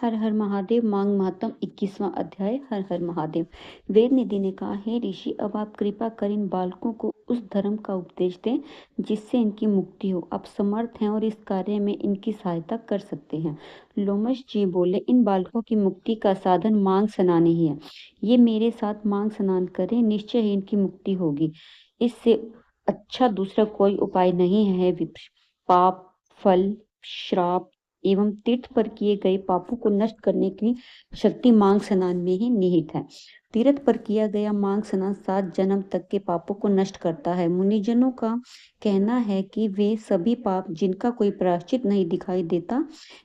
हर हर महादेव मांग मातम 21वां अध्याय। हर हर महादेव। वेद निधि ने कहा, हे ऋषि, अब आप कृपा कर इन बालकों को उस धर्म का उपदेश दें जिससे इनकी मुक्ति हो। आप समर्थ हैं और इस कार्य में इनकी सहायता कर सकते हैं। लोमश जी बोले, इन बालकों की मुक्ति का साधन मांग स्नान ही है। ये मेरे साथ मांग स्नान करें, निश्चय ही इनकी मुक्ति होगी। इससे अच्छा दूसरा कोई उपाय नहीं है विप्र। पाप, फल, श्राप एवं तीर्थ पर किए गए पापों को नष्ट करने की शक्ति मांग स्नान में ही निहित है। तीर्थ पर किया गया मांग स्नान 7 जन्म तक के पापों को नष्ट करता है। मुनिजनों का कहना है कि वे सभी पाप जिनका कोई प्रायश्चित नहीं दिखाई देता,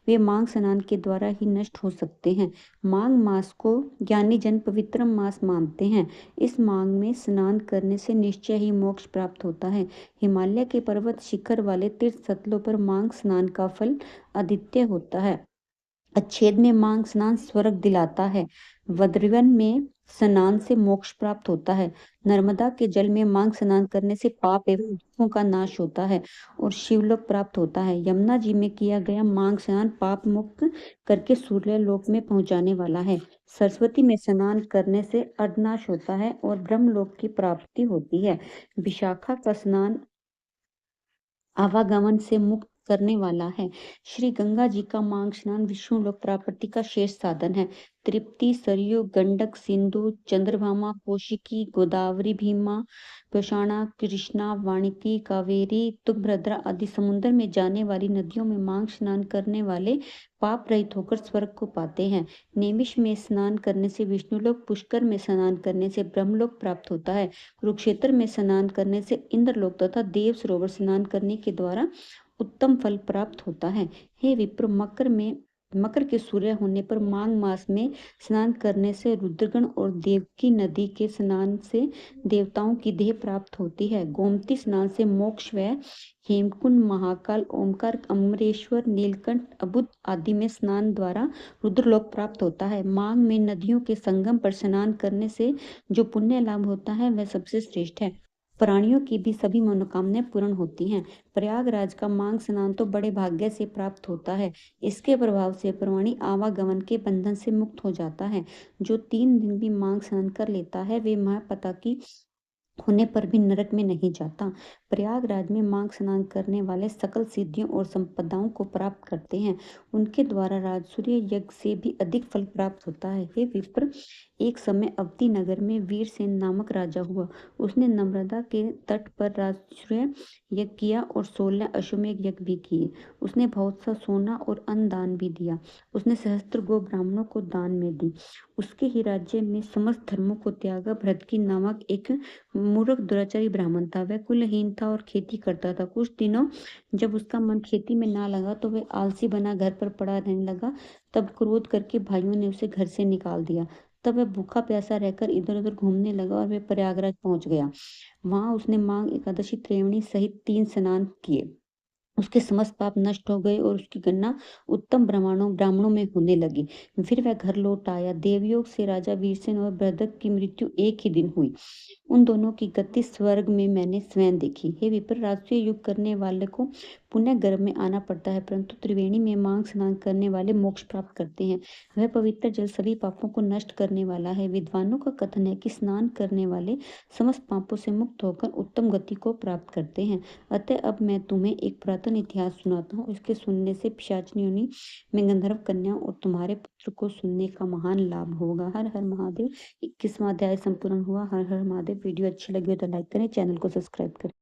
वे मांग स्नान के द्वारा ही नष्ट हो सकते हैं। माघ मास को ज्ञानी जन पवित्र मास मानते हैं। इस माघ में स्नान करने से निश्चय ही मोक्ष प्राप्त होता है। हिमालय के पर्वत शिखर वाले तीर्थ स्थलों पर मांग स्नान का फल अद्वितीय होता है। अच्छेद में मांग स्नान स्वर्ग दिलाता है। वद्रिवन में स्नान से मोक्ष प्राप्त होता है। नर्मदा के जल में मांग स्नान करने से पाप एवं दुखों का नाश होता है और शिवलोक प्राप्त होता है। यमुना जी में किया गया मांग स्नान पाप मुक्त करके सूर्य लोक में पहुंचाने वाला है। सरस्वती में स्नान करने से अर्धनाश होता है और ब्रह्मलोक की प्राप्ति होती है। विशाखा का स्नान आवागमन से मुक्त करने वाला है। श्री गंगा जी का मांग स्नान विष्णु लोक प्राप्ति का शेष साधन है। तृप्ति, सरयू, गंडक, सिंधु, चंद्रभामा, कौशिकी, गोदावरी, भीमा, पाषाणा, कृष्णा, वाणिकी, कावेरी, तुंगभद्रा आदि समुद्र में जाने वाली नदियों में मांग स्नान करने वाले पाप रहित होकर स्वर्ग को पाते हैं। नेमिष में स्नान करने से विष्णुलोक, पुष्कर में स्नान करने से ब्रह्मलोक प्राप्त होता है। कुरुक्षेत्र में स्नान करने से इंद्रलोक तथा देव सरोवर स्नान करने के द्वारा उत्तम फल प्राप्त होता है। हे विप्र, मकर के सूर्य होने पर माघ मास में स्नान करने से रुद्रगण और देवकी नदी के स्नान से देवताओं की देह प्राप्त होती है। गोमती स्नान से मोक्ष व हेमकुंड, महाकाल, ओमकार, अमरेश्वर, नीलकंठ, अबुध आदि में स्नान द्वारा रुद्रलोक प्राप्त होता है। माघ में नदियों के संगम पर स्नान करने से जो पुण्य लाभ होता है वह सबसे श्रेष्ठ है। प्राणियों की भी सभी मनोकामनाएं पूर्ण होती हैं। प्रयागराज का मांग स्नान तो बड़े भाग्य से प्राप्त होता है। इसके प्रभाव से प्राणी आवागमन के बंधन से मुक्त हो जाता है। जो 3 दिन भी मांग स्नान कर लेता है वे महापता की होने पर भी नरक में नहीं जाता। प्रयागराज में मांग स्नान करने वाले सकल सिद्धियों और संपदाओं को प्राप्त करते हैं। उनके द्वारा राजसूय यज्ञ से भी अधिक फल प्राप्त होता है। हे विप्र, एक समय अवधि नगर में वीरसेन नामक राजा हुआ। उसने नर्मदा के तट पर राजसूय यज्ञ किया और 16 अश्वमेध यज्ञ भी किए। उसने बहुत सा सोना और अन्न दान भी दिया। उसने सहस्त्र गो ब्राह्मणों को दान में दी। उसके ही राज्य में समस्त धर्मों को त्यागा भृतकी नामक एक मूर्ख दुराचारी ब्राह्मण था। वह कुलहीन था और खेती करता था। कुछ दिनों जब उसका मन खेती में ना लगा तो वह आलसी बना घर पर पड़ा रहने लगा। तब क्रोध करके भाइयों ने उसे घर से निकाल दिया। तब वह भूखा प्यासा रहकर इधर उधर घूमने लगा और वह प्रयागराज पहुंच गया। वहां उसने माघ एकादशी त्रिवेणी सहित 3 स्नान किए। उसके समस्त पाप नष्ट हो गए और उसकी गणना उत्तम ब्राह्मणों में होने लगी। फिर वह घर लौट आया। देवयोग से राजा वीरसेन और बृहद्रथ की मृत्यु एक ही दिन हुई। उन दोनों की गति स्वर्ग में मैंने स्वयं देखी। हे विप्र, राजसूय युग करने वाले को पुण्य गर्भ में आना पड़ता है, परंतु त्रिवेणी में मांग स्नान करने वाले मोक्ष प्राप्त करते हैं। वह पवित्र जल सभी पापों को नष्ट करने वाला है। विद्वानों का कथन है कि स्नान करने वाले समस्त पापों से मुक्त होकर उत्तम गति को प्राप्त करते हैं। अतः अब मैं तुम्हें एक पुरातन इतिहास सुनाता हूँ। इसके सुनने से पिशाच योनि में गंधर्व कन्या और तुम्हारे पुत्र को सुनने का महान लाभ होगा। हर हर महादेव। 21वां अध्याय संपूर्ण हुआ। हर हर महादेव। वीडियो अच्छी लगी हो तो लाइक करें, चैनल को सब्सक्राइब करें।